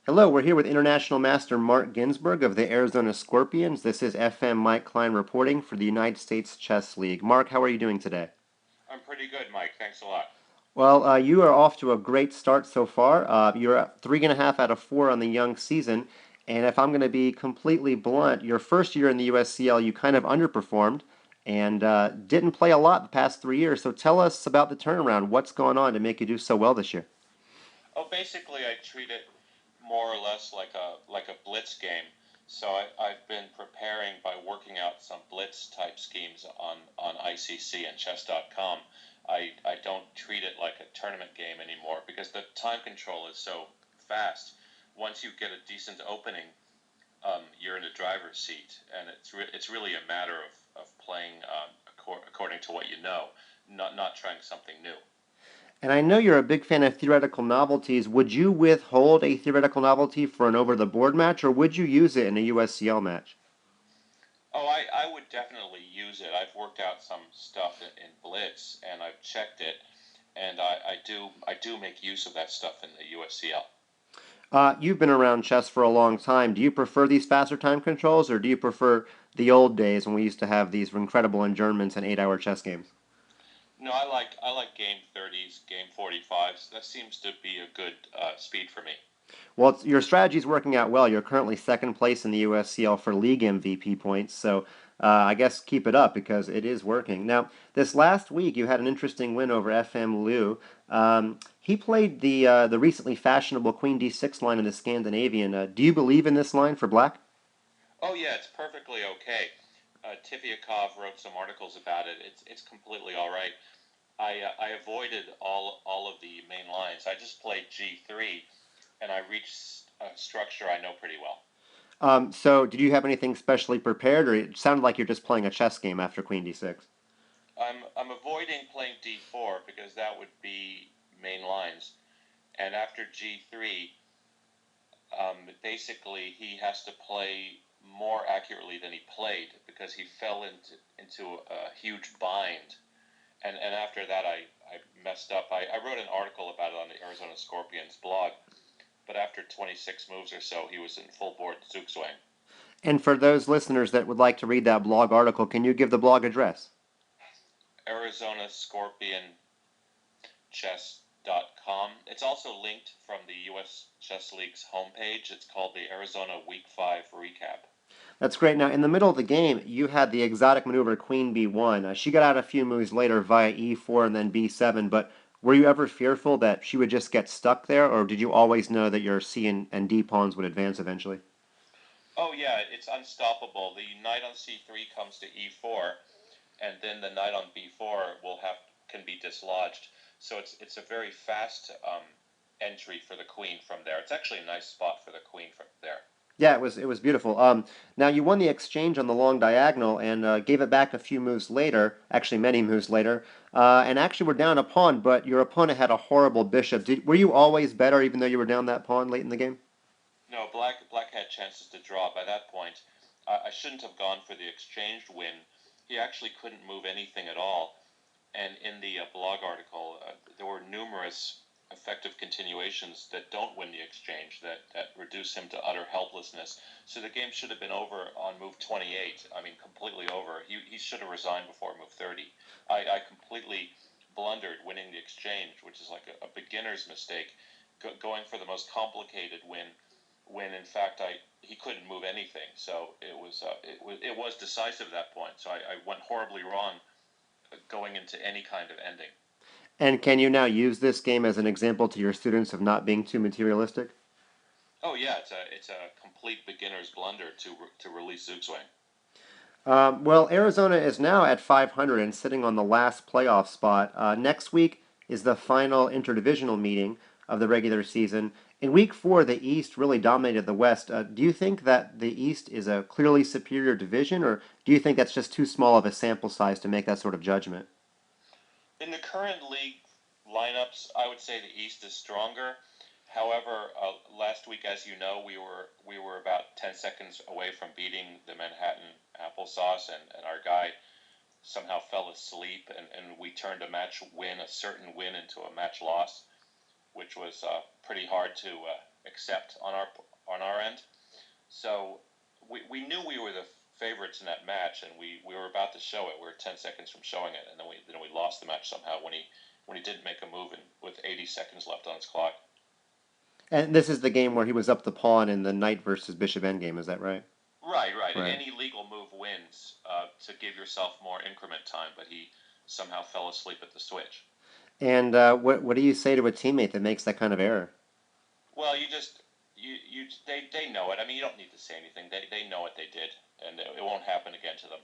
Hello, we're here with International Master Mark Ginsburg of the Arizona Scorpions. This is FM Mike Klein reporting for the United States Chess League. Mark, how are you doing today? I'm pretty good, Mike. Thanks a lot. Well, you are off to a great start so far. You're at 3.5 out of 4 on the young season. And if I'm going to be completely blunt, your first year in the USCL, you kind of underperformed and didn't play a lot the past 3 years. So tell us about the turnaround. What's going on to make you do so well this year? Oh, basically, I treat it more or less like a blitz game. So I've been preparing by working out some blitz type schemes on ICC and chess.com. I don't treat it like a tournament game anymore because the time control is so fast. Once you get a decent opening, you're in the driver's seat, and it's really a matter of playing according to what you know, not trying something new. And I know you're a big fan of theoretical novelties. Would you withhold a theoretical novelty for an over the board match, or would you use it in a USCL match? Oh, I would definitely use it. I've worked out some stuff in Blitz and I've checked it, and I do make use of that stuff in the USCL. You've been around chess for a long time. Do you prefer these faster time controls, or do you prefer the old days when we used to have these incredible adjournments and 8-hour chess games? No, I like game 30s, game 45s. That seems to be a good speed for me. Well, your strategy's working out well. You're currently second place in the USCL for league MVP points, so I guess keep it up because it is working. Now, this last week you had an interesting win over FM Liu. He played the recently fashionable Queen D6 line in the Scandinavian. Do you believe in this line for Black? Oh yeah, it's perfectly okay. Tiviakov wrote some articles about it. It's completely all right. I avoided all of the main lines. I just played G3, and I reached a structure I know pretty well. So did you have anything specially prepared, or it sounded like you're just playing a chess game after Queen D6? I'm avoiding playing D4 because that would be main lines. And after G3, basically he has to play more accurately than he played because he fell into a huge bind. And after that, I messed up. I wrote an article about it on the Arizona Scorpions blog, but after 26 moves or so, he was in full board Zugzwang. And for those listeners that would like to read that blog article, can you give the blog address? Arizona Scorpion chess.com. It's also linked from the U.S. Chess League's homepage. It's called the Arizona Week 5 Recap. That's great. Now, in the middle of the game, you had the exotic maneuver Queen B1. She got out a few moves later via E4 and then B7, but were you ever fearful that she would just get stuck there, or did you always know that your C and D pawns would advance eventually? Oh, yeah, it's unstoppable. The knight on C3 comes to E4, and then the knight on B4 can be dislodged. So it's a very fast entry for the queen from there. It's actually a nice spot for the queen from there. Yeah, it was beautiful. Now you won the exchange on the long diagonal and gave it back a few moves later, actually many moves later, and actually were down a pawn, but your opponent had a horrible bishop. Were you always better even though you were down that pawn late in the game? No, black had chances to draw by that point. I shouldn't have gone for the exchanged win. He actually couldn't move anything at all. And in the blog article, there were numerous effective continuations that don't win the exchange, that reduce him to utter helplessness. So the game should have been over on move 28. I mean, completely over. He should have resigned before move 30. I completely blundered winning the exchange, which is like a beginner's mistake, going for the most complicated win when in fact he couldn't move anything. So it was decisive at that point. So I went horribly wrong going into any kind of ending. And can you now use this game as an example to your students of not being too materialistic? Oh yeah, it's a complete beginner's blunder to release Zugzwang. Well, Arizona is now at 500 and sitting on the last playoff spot. Next week is the final interdivisional meeting of the regular season. In week four, the East really dominated the West. Do you think that the East is a clearly superior division, or do you think that's just too small of a sample size to make that sort of judgment? In the current league lineups, I would say the East is stronger. However, last week, as you know, we were about 10 seconds away from beating the Manhattan Applesauce, and our guy somehow fell asleep, and we turned a certain win into a match loss. which was pretty hard to accept on our end. So we knew we were the favorites in that match, and we were about to show it. We were 10 seconds from showing it, and then we lost the match somehow when he didn't make a move with 80 seconds left on his clock. And this is the game where he was up the pawn in the knight versus bishop endgame. Is that right? Right, right. Right. Any legal move wins to give yourself more increment time, but he somehow fell asleep at the switch. And what do you say to a teammate that makes that kind of error? Well, they know it. I mean, you don't need to say anything. They know what they did, and it won't happen again to them.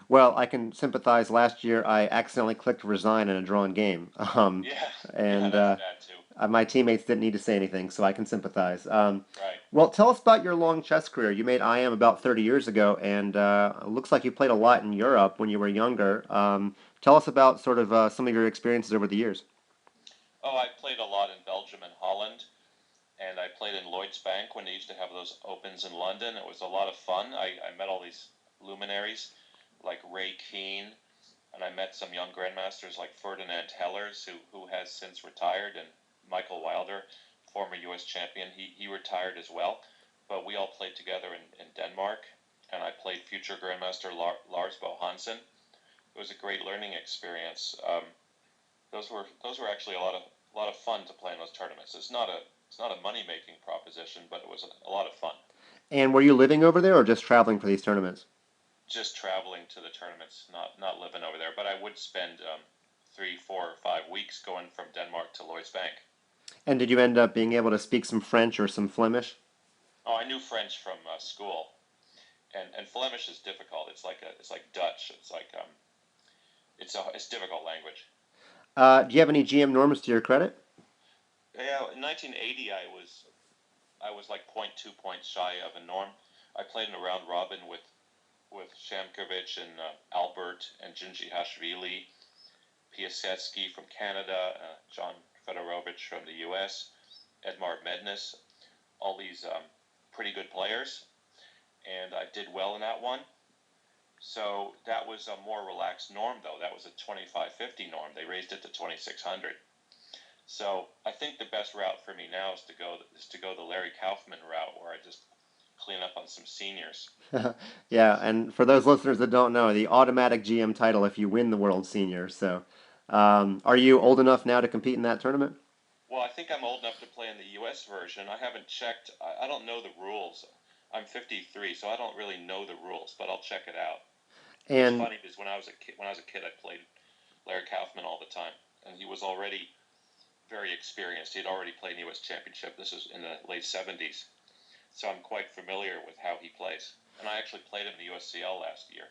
Well, I can sympathize. Last year, I accidentally clicked resign in a drawn game, Yeah, yeah, and that's bad too. my teammates didn't need to say anything, so I can sympathize. Right. Well, tell us about your long chess career. You made IM about 30 years ago, and it looks like you played a lot in Europe when you were younger. Tell us about sort of some of your experiences over the years. Oh, I played a lot in Belgium and Holland, and I played in Lloyd's Bank when they used to have those opens in London. It was a lot of fun. I met all these luminaries like Ray Keane, and I met some young grandmasters like Ferdinand Hellers, who has since retired, and Michael Wilder, former U.S. champion. He retired as well, but we all played together in Denmark, and I played future grandmaster Lars Bo Hansen. It was a great learning experience. Those were actually a lot of fun to play in those tournaments. It's not a money making proposition, but it was a lot of fun. And were you living over there or just traveling for these tournaments? Just traveling to the tournaments, not living over there. But I would spend 3, 4, or 5 weeks going from Denmark to Lloyd's Bank. And did you end up being able to speak some French or some Flemish? Oh, I knew French from school, and Flemish is difficult. It's like Dutch. It's difficult language. Do you have any GM norms to your credit? Yeah, in 1980, I was like point 0.2 points shy of a norm. I played in a round robin with Shamkovich and Albert and Ginji Hashvili, Piasecki from Canada, John Fedorovich from the U.S., Edmar Mednes, all these pretty good players, and I did well in that one. So that was a more relaxed norm, though. That was a 2550 norm. They raised it to 2600. So I think the best route for me now is to go the Larry Kaufman route, where I just clean up on some seniors. Yeah, and for those listeners that don't know, the automatic GM title if you win the World Senior. So, are you old enough now to compete in that tournament? Well, I think I'm old enough to play in the U.S. version. I haven't checked. I don't know the rules. I'm 53, so I don't really know the rules, but I'll check it out. It's And funny because when I was a kid, I played Larry Kaufman all the time, and he was already very experienced. He had already played in the U.S. Championship. This was in the late 70s, so I'm quite familiar with how he plays. And I actually played him in the USCL last year.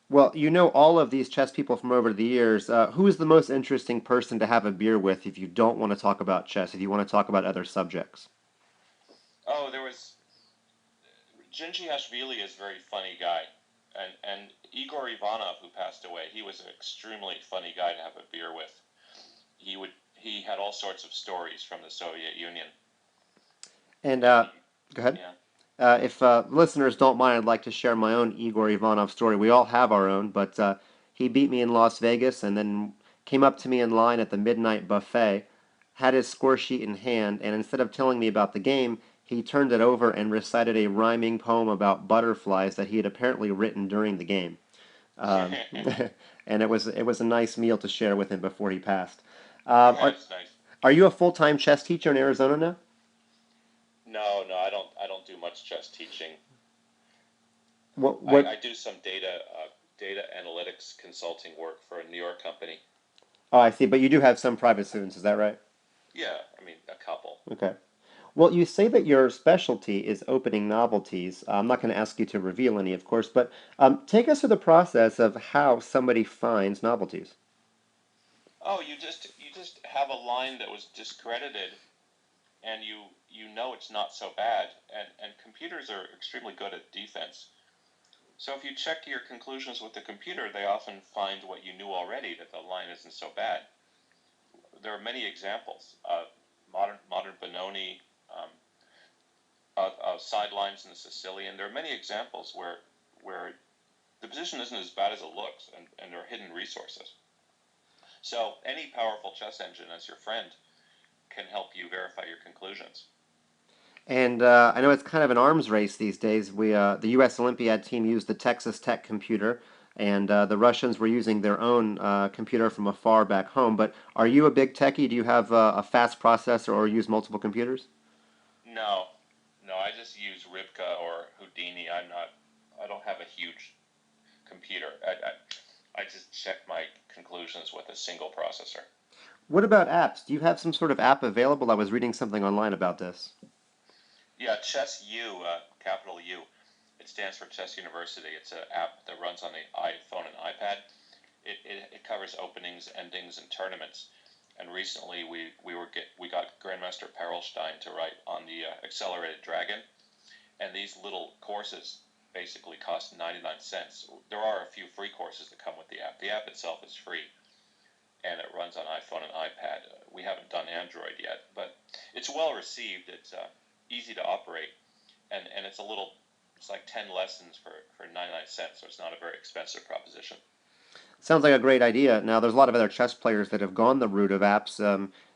well, you know all of these chess people from over the years. Who is the most interesting person to have a beer with if you don't want to talk about chess, if you want to talk about other subjects? Oh, there was Hashvili is a very funny guy, and Igor Ivanov, who passed away, he was an extremely funny guy to have a beer with. He had all sorts of stories from the Soviet Union, And and he go ahead. yeah. If listeners don't mind, I'd like to share my own Igor Ivanov story. We all have our own, but he beat me in Las Vegas and then came up to me in line at the midnight buffet, had his score sheet in hand, and instead of telling me about the game, he turned it over and recited a rhyming poem about butterflies that he had apparently written during the game. Um, and it was a nice meal to share with him before he passed. Um, are That's nice. are you a full-time chess teacher in Arizona now? No, no, I don't do much chess teaching. What what I do some data analytics consulting work for a New York company. Oh, I see. But you do have some private students, is that right? Yeah, I mean a couple. Okay. Well, you say that your specialty is opening novelties. I'm not going to ask you to reveal any, of course, but take us through the process of how somebody finds novelties. Oh, you just have a line that was discredited, and you know it's not so bad. And computers are extremely good at defense. So if you check your conclusions with the computer, they often find what you knew already, that the line isn't so bad. There are many examples. Modern Benoni, um, sidelines in the Sicilian. There are many examples where the position isn't as bad as it looks, and there are hidden resources. So any powerful chess engine as your friend can help you verify your conclusions. And I know it's kind of an arms race these days. The U.S. Olympiad team used the Texas Tech computer, and the Russians were using their own computer from afar back home. But are you a big techie? Do you have a fast processor or use multiple computers? No, no, I just use Ribka or Houdini. I don't have a huge computer. I just check my conclusions with a single processor. What about apps? Do you have some sort of app available? I was reading something online about this. Yeah, Chess U, capital U. It stands for Chess University. It's an app that runs on the iPhone and iPad. It covers openings, endings, and tournaments. And recently we got Grandmaster Perelstein to write on the Accelerated Dragon, and these little courses basically cost 99 cents. There are a few free courses that come with the app. The app itself is free, and it runs on iPhone and iPad. We haven't done Android yet, but it's well received. It's easy to operate, and it's like 10 lessons for 99 cents, so it's not a very expensive proposition. Sounds like a great idea. Now, there's a lot of other chess players that have gone the route of apps.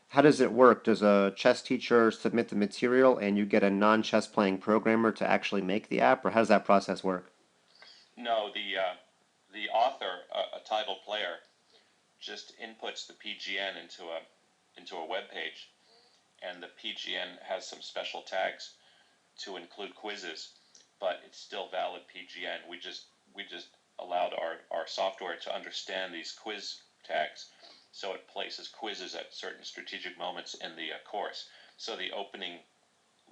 How does it work? Does a chess teacher submit the material and you get a non-chess playing programmer to actually make the app, or how does that process work? No, the author, a title player, just inputs the PGN into a web page, and the PGN has some special tags to include quizzes, but it's still valid PGN. We just allowed our software to understand these quiz tags, so it places quizzes at certain strategic moments in the course. So the opening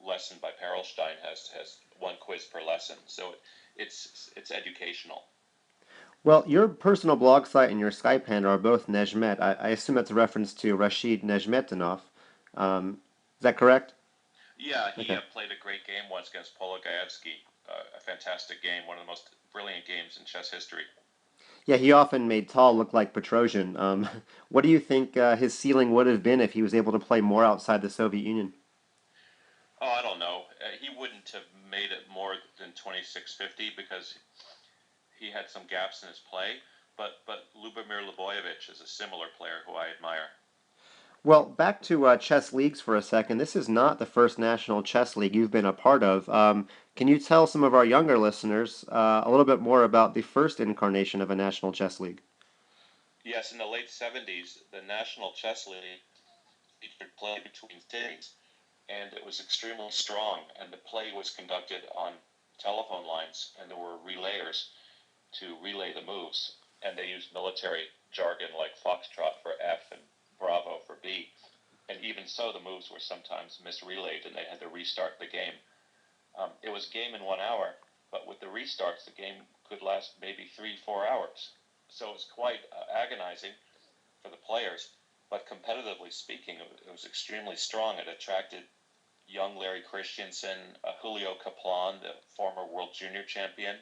lesson by Perelstein has one quiz per lesson, so it's educational. Well, your personal blog site and your Skype handle are both Nejmet. I assume that's a reference to Rashid Nejmetinov. Is that correct? Yeah, he Okay. played a great game once against Pologaevsky, a fantastic game, one of the most brilliant games in chess history. Yeah, he often made Tal look like Petrosian. What do you think his ceiling would have been if he was able to play more outside the Soviet Union? Oh, I don't know. He wouldn't have made it more than 2650 because he had some gaps in his play. But Lubomir Liboyevich is a similar player who I admire. Well, back to chess leagues for a second. This is not the first national chess league you've been a part of. Can you tell some of our younger listeners a little bit more about the first incarnation of a national chess league? Yes, in the late 70s, the National Chess League featured play between cities, and it was extremely strong. And the play was conducted on telephone lines, and there were relayers to relay the moves, and they used military jargon like foxtrot for F and bravo for B. And even so, the moves were sometimes misrelayed, and they had to restart the game. It was game in 1 hour, but with the restarts, the game could last maybe 3, 4 hours. So it was quite agonizing for the players. But competitively speaking, it was extremely strong. It attracted young Larry Christensen, Julio Caplan, the former world junior champion.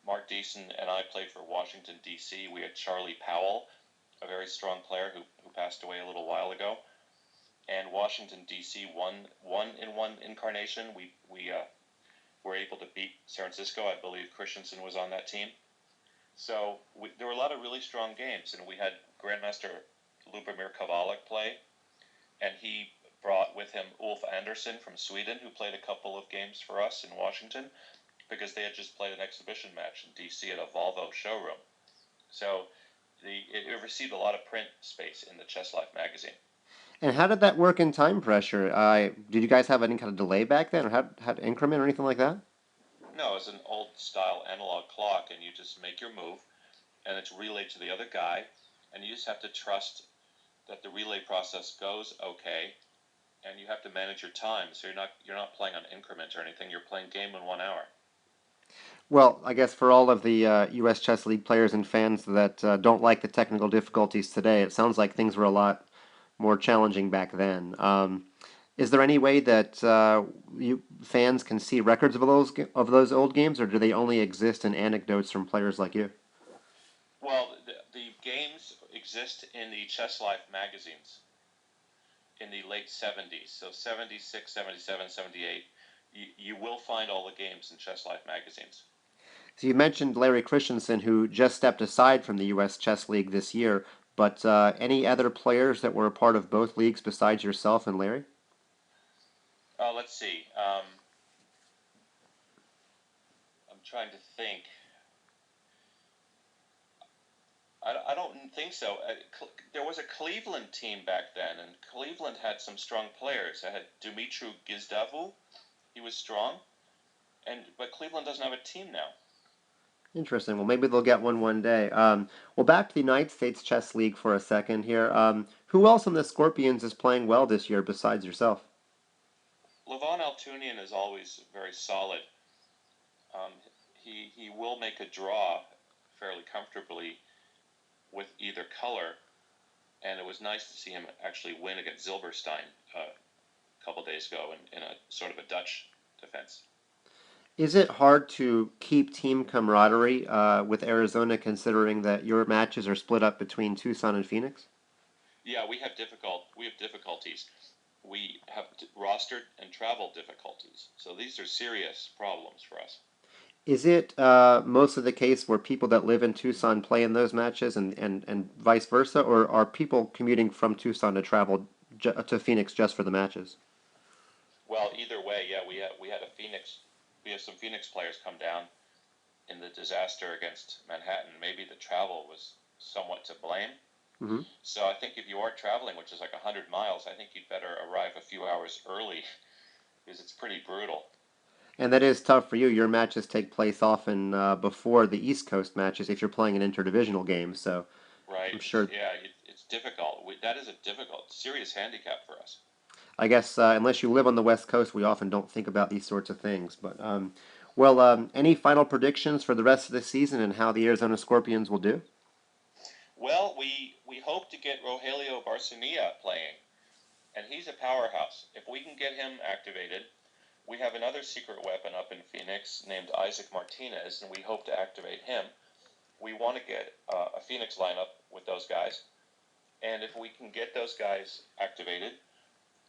Mark Deason and I played for Washington, D.C. We had Charlie Powell, a very strong player who passed away a little while ago. And Washington, D.C. won in one incarnation. We were able to beat San Francisco. I believe Christensen was on that team. So there were a lot of really strong games, and we had Grandmaster Lubomir Kovalek play, and he brought with him Ulf Andersson from Sweden, who played a couple of games for us in Washington, because they had just played an exhibition match in D.C. at a Volvo showroom. So it received a lot of print space in the Chess Life magazine. And how did that work in time pressure? Did you guys have any kind of delay back then, or had increment or anything like that? No, it's an old style analog clock, and you just make your move, and it's relayed to the other guy, and you just have to trust that the relay process goes okay, and you have to manage your time. So you're not playing on increment or anything. You're playing game in 1 hour. Well, I guess for all of the U.S. Chess League players and fans that don't like the technical difficulties today, it sounds like things were a lot more challenging back then. Is there any way that you fans can see records of those old games, or do they only exist in anecdotes from players like you? Well, the games exist in the Chess Life magazines in the late 70s. So 76, 77, 78. You will find all the games in Chess Life magazines. So you mentioned Larry Christensen, who just stepped aside from the U.S. Chess League this year. But any other players that were a part of both leagues besides yourself and Larry? Let's see. I'm trying to think. I don't think so. There was a Cleveland team back then, and Cleveland had some strong players. I had Dumitru Gizdavu. He was strong, but Cleveland doesn't have a team now. Interesting. Well, maybe they'll get one day. Well, back to the United States Chess League for a second here. Who else on the Scorpions is playing well this year besides yourself? Levon Altunian is always very solid. Um, he will make a draw fairly comfortably with either color, and it was nice to see him actually win against Zilberstein a couple days ago in a sort of a Dutch defense. Is it hard to keep team camaraderie with Arizona considering that your matches are split up between Tucson and Phoenix? Yeah, we have difficulties. We have roster and travel difficulties. So these are serious problems for us. Is it mostly the case where people that live in Tucson play in those matches and vice versa, or are people commuting from Tucson to travel to Phoenix just for the matches? Well, either way, yeah, we have some Phoenix players come down in the disaster against Manhattan. Maybe the travel was somewhat to blame. Hmm. So I think if you are traveling, which is like 100 miles, I think you'd better arrive a few hours early because it's pretty brutal. And that is tough for you. Your matches take place often before the East Coast matches if you're playing an interdivisional game. So Right. I'm sure, Yeah, it's difficult. That is a difficult, serious handicap for us. I guess, unless you live on the West Coast, we often don't think about these sorts of things. But any final predictions for the rest of the season and how the Arizona Scorpions will do? Well, we hope to get Rogelio Barcinia playing, and he's a powerhouse. If we can get him activated, we have another secret weapon up in Phoenix named Isaac Martinez, and we hope to activate him. We want to get a Phoenix lineup with those guys, and if we can get those guys activated,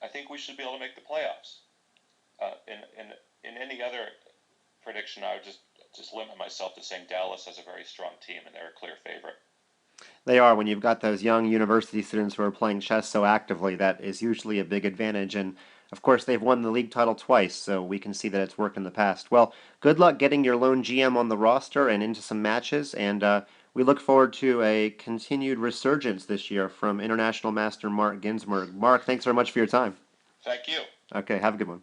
I think we should be able to make the playoffs. In any other prediction, I would just limit myself to saying Dallas has a very strong team, and they're a clear favorite. They are, when you've got those young university students who are playing chess so actively, that is usually a big advantage. And of course, they've won the league title twice, so we can see that it's worked in the past. Well, good luck getting your lone GM on the roster and into some matches, and we look forward to a continued resurgence this year from International Master Mark Ginsburg. Mark, thanks very much for your time. Thank you. Okay, have a good one.